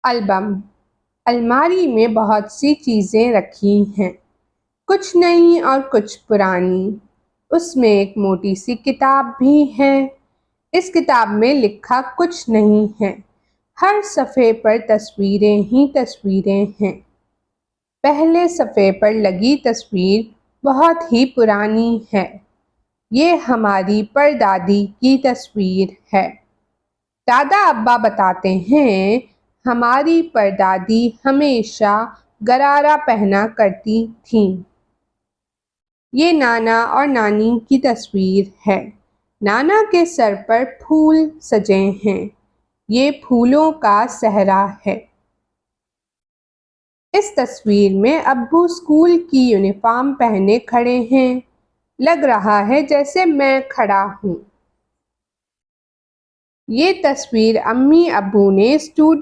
Album. अलमारी में बहुत सी चीज़ें रखी हैं, कुछ नई और कुछ पुरानी। उसमें एक मोटी सी किताब भी है। इस किताब में लिखा कुछ नहीं है। हर सफ़े पर तस्वीरें ही तस्वीरें हैं। पहले सफ़े पर लगी तस्वीर बहुत ही पुरानी है। ये हमारी परदादी की तस्वीर है। दादा अब्बा बताते हैं, हमारी परदादी हमेशा गरारा पहना करती थीं। ये नाना और नानी की तस्वीर है। नाना के सर पर फूल सजे हैं। ये फूलों का सहरा है। इस तस्वीर में अब्बू स्कूल की यूनिफॉर्म पहने खड़े हैं। लग रहा है जैसे मैं खड़ा हूँ। ये तस्वीर अम्मी अब्बू ने स्टूडियो